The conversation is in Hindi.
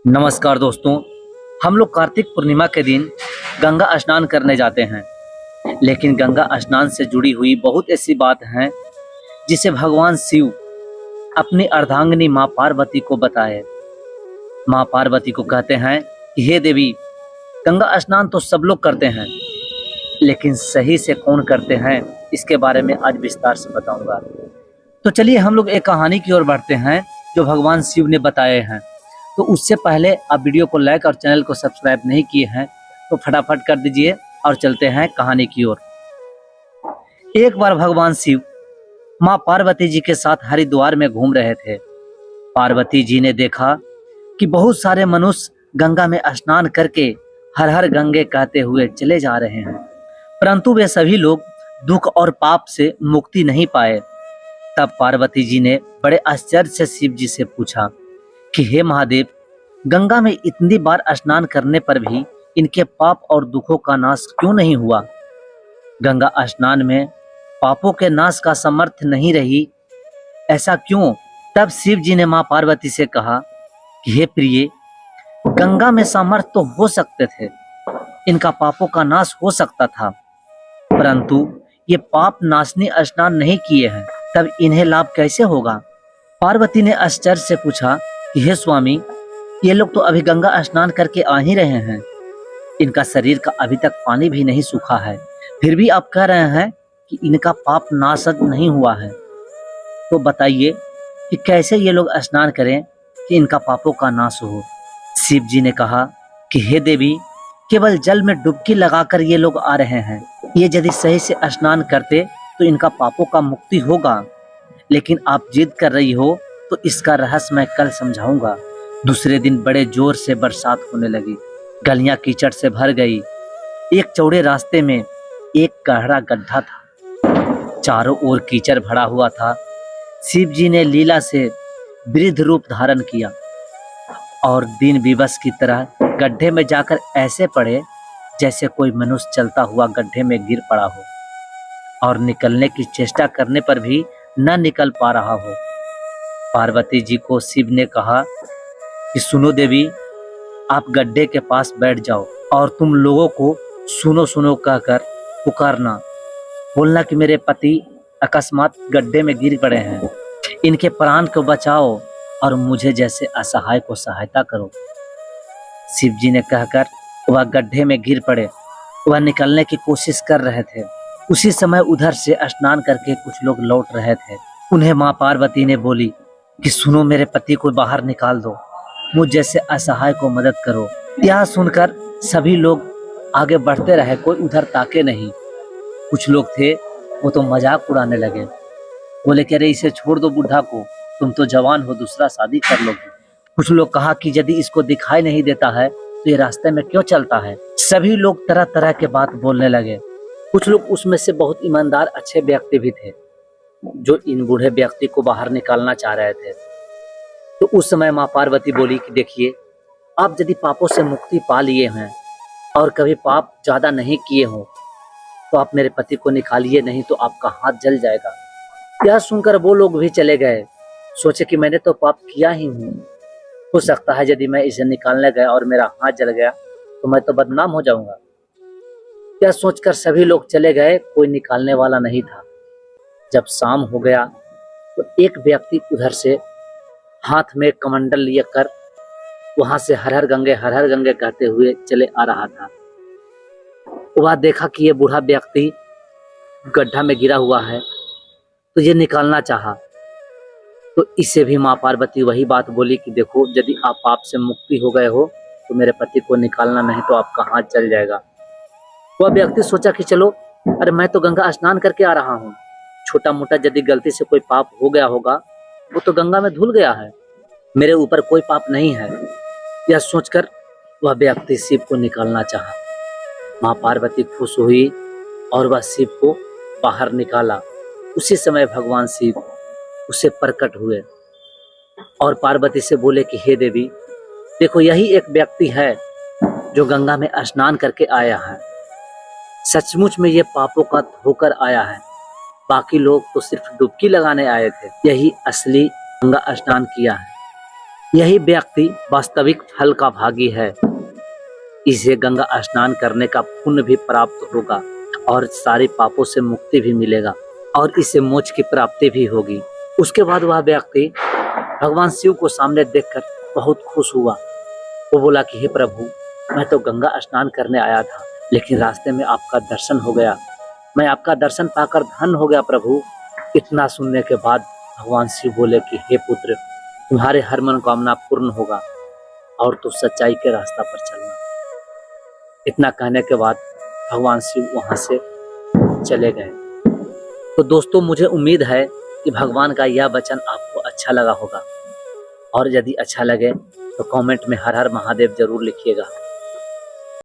नमस्कार दोस्तों। हम लोग कार्तिक पूर्णिमा के दिन गंगा स्नान करने जाते हैं। लेकिन गंगा स्नान से जुड़ी हुई बहुत ऐसी बात हैं जिसे भगवान शिव अपनी अर्धांगिनी माँ पार्वती को बताए। माँ पार्वती को कहते हैं कि हे देवी, गंगा स्नान तो सब लोग करते हैं, लेकिन सही से कौन करते हैं इसके बारे में आज विस्तार से बताऊंगा। तो चलिए हम लोग एक कहानी की ओर बढ़ते हैं जो भगवान शिव ने बताए हैं। तो उससे पहले आप वीडियो को लाइक और चैनल को सब्सक्राइब नहीं किए हैं तो फटाफट कर दीजिए और चलते हैं कहानी की ओर। एक बार भगवान शिव माँ पार्वती जी के साथ हरिद्वार में घूम रहे थे। पार्वती जी ने देखा कि बहुत सारे मनुष्य गंगा में स्नान करके हर हर गंगे कहते हुए चले जा रहे हैं, परंतु वे सभी लोग दुख और पाप से मुक्ति नहीं पाए। तब पार्वती जी ने बड़े आश्चर्य से शिव जी से पूछा कि हे महादेव, गंगा में इतनी बार स्नान करने पर भी इनके पाप और दुखों का नाश क्यों नहीं हुआ? गंगा स्नान में पापों के नाश का सामर्थ्य नहीं रही, ऐसा क्यों? तब शिव जी ने मां पार्वती से कहा कि हे प्रिय, गंगा में सामर्थ्य तो हो सकते थे, इनका पापों का नाश हो सकता था, परंतु ये पाप नाशनी स्नान नहीं किए हैं, तब इन्हें लाभ कैसे होगा? पार्वती ने आश्चर्य से पूछा कि हे स्वामी, ये लोग तो अभी गंगा स्नान करके आ ही रहे हैं, इनका शरीर का अभी तक पानी भी नहीं सूखा है, फिर भी आप कह रहे हैं कि इनका पाप नाश नहीं हुआ है। तो बताइए कि कैसे ये लोग स्नान करें कि इनका पापों का नाश हो? शिव जी ने कहा कि हे देवी, केवल जल में डुबकी लगाकर ये लोग आ रहे हैं, ये यदि सही से स्नान करते तो इनका पापों का मुक्ति होगा, लेकिन आप जिद कर रही हो तो इसका रहस्य मैं कल समझाऊंगा। दूसरे दिन बड़े जोर से बरसात होने लगी, गलियां कीचड़ से भर गई। एक चौड़े रास्ते में एक गहरा गड्ढा था, चारों ओर कीचड़ भरा हुआ था। शिव जी ने लीला से वृद्ध रूप धारण किया और दीन विवश की तरह गड्ढे में जाकर ऐसे पड़े जैसे कोई मनुष्य चलता हुआ गड्ढे में गिर पड़ा हो और निकलने की चेष्टा करने पर भी न निकल पा रहा हो। पार्वती जी को शिव ने कहा कि सुनो देवी, आप गड्ढे के पास बैठ जाओ और तुम लोगों को सुनो सुनो कहकर पुकारना, बोलना कि मेरे पति अकस्मात गड्ढे में गिर पड़े हैं, इनके प्राण को बचाओ और मुझे जैसे असहाय को सहायता करो। शिव जी ने कहकर वह गड्ढे में गिर पड़े। वह निकलने की कोशिश कर रहे थे। उसी समय उधर से स्नान करके कुछ लोग लौट रहे थे। उन्हें माँ पार्वती ने बोली कि सुनो, मेरे पति को बाहर निकाल दो, मुझ जैसे असहाय को मदद करो। यह सुनकर सभी लोग आगे बढ़ते रहे, कोई उधर ताके नहीं। कुछ लोग थे वो तो मजाक उड़ाने लगे, बोले कि अरे इसे छोड़ दो बुढ़ा को, तुम तो जवान हो, दूसरा शादी कर लोगे। कुछ लोग कहा कि यदि इसको दिखाई नहीं देता है तो ये रास्ते में क्यों चलता है। सभी लोग तरह तरह के बात बोलने लगे। कुछ लोग उसमें से बहुत ईमानदार अच्छे व्यक्ति भी थे जो इन बूढ़े व्यक्ति को बाहर निकालना चाह रहे थे। तो उस समय माँ पार्वती बोली कि देखिए, आप यदि पापों से मुक्ति पा लिए हैं और कभी पाप ज्यादा नहीं किए हो तो आप मेरे पति को निकालिए, नहीं तो आपका हाथ जल जाएगा। यह सुनकर वो लोग भी चले गए। सोचे कि मैंने तो पाप किया ही हूँ, हो सकता है यदि मैं इसे निकालने गया और मेरा हाथ जल गया तो मैं तो बदनाम हो जाऊंगा। यह सोचकर सभी लोग चले गए, कोई निकालने वाला नहीं था। जब शाम हो गया तो एक व्यक्ति उधर से हाथ में कमंडल लेकर वहां से हर हर गंगे कहते हुए चले आ रहा था। वह देखा कि ये बूढ़ा व्यक्ति गड्ढा में गिरा हुआ है तो ये निकालना चाहा। तो इससे भी माँ पार्वती वही बात बोली कि देखो, यदि आप पाप से मुक्ति हो गए हो तो मेरे पति को निकालना, नहीं तो आपका हाथ जल जाएगा। वह व्यक्ति सोचा कि चलो, अरे मैं तो गंगा स्नान करके आ रहा हूँ, छोटा मोटा यदि गलती से कोई पाप हो गया होगा वो तो गंगा में धुल गया है, मेरे ऊपर कोई पाप नहीं है। यह सोचकर वह व्यक्ति शिव को निकालना चाहा। माँ पार्वती खुश हुई और वह शिव को बाहर निकाला। उसी समय भगवान शिव उसे प्रकट हुए और पार्वती से बोले कि हे देवी, देखो यही एक व्यक्ति है जो गंगा में स्नान करके आया है। सचमुच में ये पापों का धोकर आया है, बाकी लोग तो सिर्फ डुबकी लगाने आए थे, यही असली गंगा स्नान किया है। यही व्यक्ति वास्तविक फल का भागी है। इसे गंगा स्नान करने का पुण्य भी प्राप्त होगा और सारे पापों से मुक्ति भी मिलेगा और इसे मोक्ष की प्राप्ति भी होगी। उसके बाद वह व्यक्ति भगवान शिव को सामने देखकर बहुत खुश हुआ। वो बोला कि हे प्रभु, मैं तो गंगा स्नान करने आया था, लेकिन रास्ते में आपका दर्शन हो गया। मैं आपका दर्शन पाकर धन्य हो गया प्रभु। इतना सुनने के बाद भगवान शिव बोले कि हे पुत्र, तुम्हारे हर मनोकामना पूर्ण होगा और तू सच्चाई के रास्ता पर चलना। इतना कहने के बाद भगवान शिव वहां से चले गए। तो दोस्तों, मुझे उम्मीद है कि भगवान का यह वचन आपको अच्छा लगा होगा और यदि अच्छा लगे तो कमेंट में हर हर महादेव जरूर लिखिएगा।